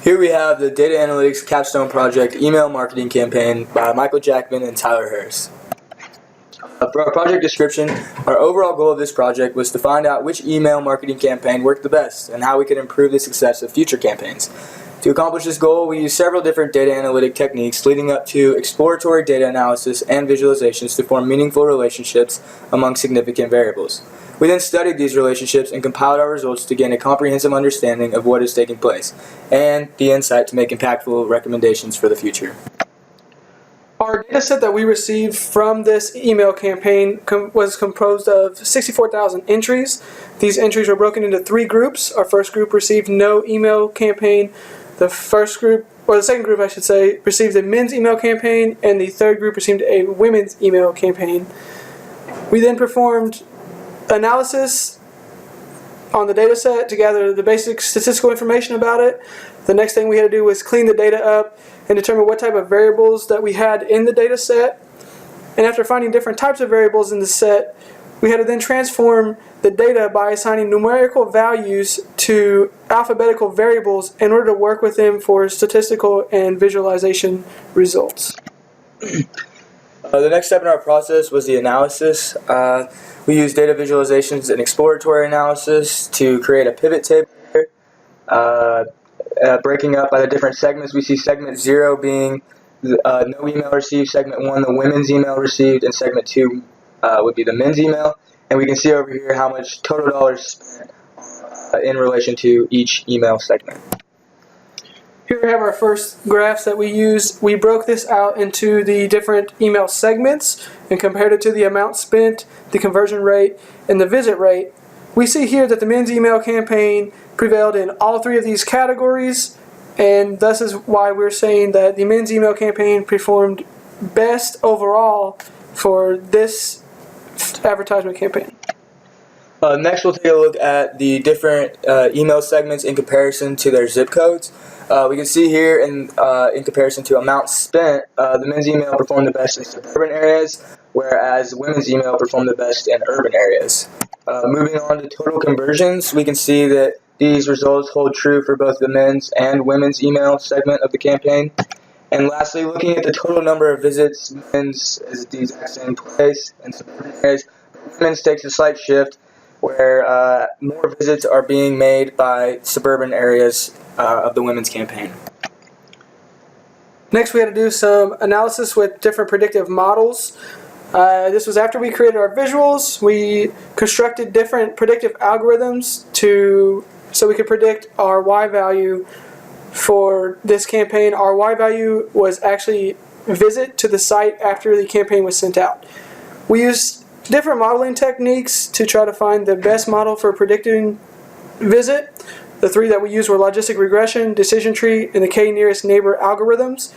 Here we have the Data Analytics Capstone Project Email Marketing Campaign by Michael Jackman and Tyler Harris. For our project description, our overall goal of this project was to find out which email marketing campaign worked the best and how we could improve the success of future campaigns. To accomplish this goal, we used several different data analytic techniques leading up to exploratory data analysis and visualizations to form meaningful relationships among significant variables. We then studied these relationships and compiled our results to gain a comprehensive understanding of what is taking place and the insight to make impactful recommendations for the future. Our data set that we received from this email campaign was composed of 64,000 entries. These entries were broken into three groups. Our first group received no email campaign. The second group, I should say, received a men's email campaign, and the third group received a women's email campaign. We then performed analysis on the data set to gather the basic statistical information about it. The next thing we had to do was clean the data up and determine what type of variables that we had in the data set. And after finding different types of variables in the set, we had to then transform the data by assigning numerical values to alphabetical variables in order to work with them for statistical and visualization results. The next step in our process was the analysis. We used data visualizations and exploratory analysis to create a pivot table here, breaking up by the different segments. We see segment 0 being no email received, segment 1 the women's email received, and segment 2 would be the men's email. And we can see over here how much total dollars spent in relation to each email segment. Here we have our first graphs that we used. We broke this out into the different email segments and compared it to the amount spent, the conversion rate, and the visit rate. We see here that the men's email campaign prevailed in all three of these categories, and thus is why we're saying that the men's email campaign performed best overall for this advertisement campaign. Next, we'll take a look at the different email segments in comparison to their zip codes. We can see here in comparison to amount spent, the men's email performed the best in suburban areas, whereas women's email performed the best in urban areas. Moving on to total conversions, we can see that these results hold true for both the men's and women's email segment of the campaign. And lastly, looking at the total number of visits, men's is at the exact same place in suburban areas, but women's takes a slight shift where more visits are being made by suburban areas of the women's campaign. Next, we had to do some analysis with different predictive models. This was after we created our visuals. We constructed different predictive algorithms so we could predict our Y value for this campaign. Our Y value was actually visit to the site after the campaign was sent out. We used different modeling techniques to try to find the best model for predicting visit. The three that we used were logistic regression, decision tree, and the k-nearest neighbor algorithms.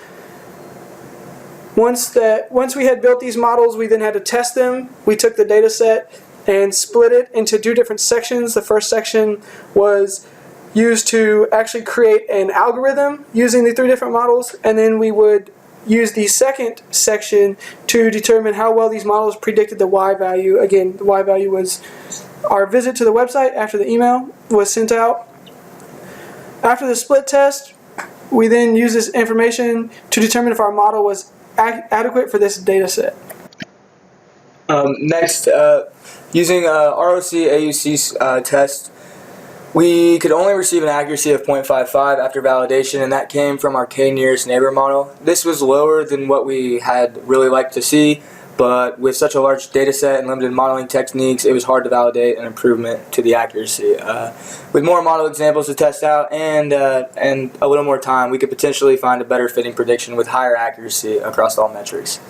Once we had built these models, we then had to test them. We took the data set and split it into two different sections. The first section was used to actually create an algorithm using the three different models, and then we would use the second section to determine how well these models predicted the Y value. Again, the Y value was our visit to the website after the email was sent out. After the split test, we then use this information to determine if our model was adequate for this data set. Next, using ROC AUC test, we could only receive an accuracy of 0.55 after validation, and that came from our k-nearest neighbor model. This was lower than what we had really liked to see, but with such a large data set and limited modeling techniques, it was hard to validate an improvement to the accuracy. With more model examples to test out and a little more time, we could potentially find a better fitting prediction with higher accuracy across all metrics.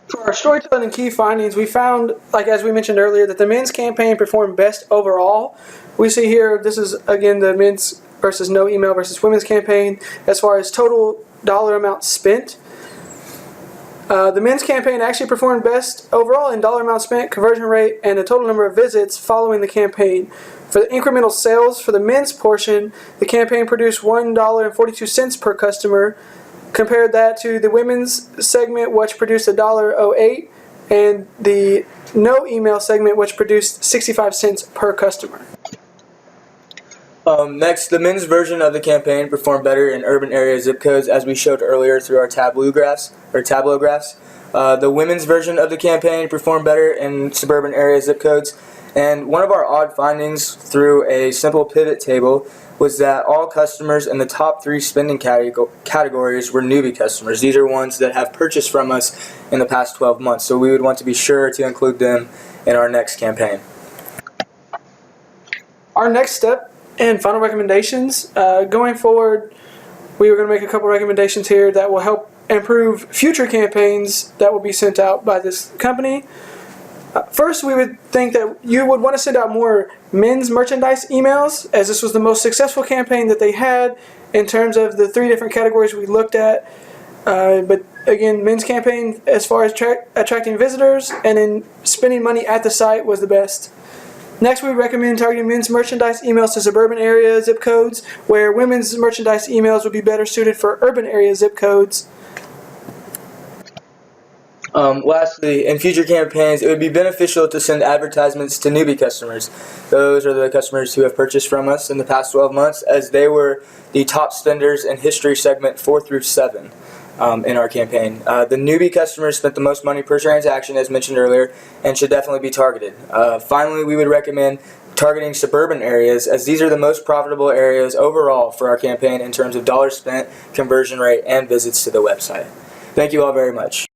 For our storytelling and key findings, we found, like as we mentioned earlier, that the men's campaign performed best overall. We see here, this is again the men's versus no email versus women's campaign as far as total dollar amount spent. The men's campaign actually performed best overall in dollar amount spent, conversion rate, and the total number of visits following the campaign. For the incremental sales for the men's portion, the campaign produced $1.42 per customer. Compared that to the women's segment, which produced $1.08, and the no email segment, which produced 65 cents per customer. Next, the men's version of the campaign performed better in urban area zip codes, as we showed earlier through our tableau graphs. The women's version of the campaign performed better in suburban area zip codes. And one of our odd findings through a simple pivot table was that all customers in the top 3 spending categories were newbie customers. These are ones that have purchased from us in the past 12 months, so we would want to be sure to include them in our next campaign. Our next step and final recommendations. Going forward, we are going to make a couple recommendations here that will help improve future campaigns that will be sent out by this company. First, we would think that you would want to send out more men's merchandise emails, as this was the most successful campaign that they had in terms of the 3 different categories we looked at. But again, men's campaign as far as attracting visitors and then spending money at the site was the best. Next, we recommend targeting men's merchandise emails to suburban area zip codes, where women's merchandise emails would be better suited for urban area zip codes. Lastly, in future campaigns, it would be beneficial to send advertisements to newbie customers. Those are the customers who have purchased from us in the past 12 months, as they were the top spenders in history segment 4 through 7 in our campaign. The newbie customers spent the most money per transaction, as mentioned earlier, and should definitely be targeted. Finally, we would recommend targeting suburban areas, as these are the most profitable areas overall for our campaign in terms of dollars spent, conversion rate, and visits to the website. Thank you all very much.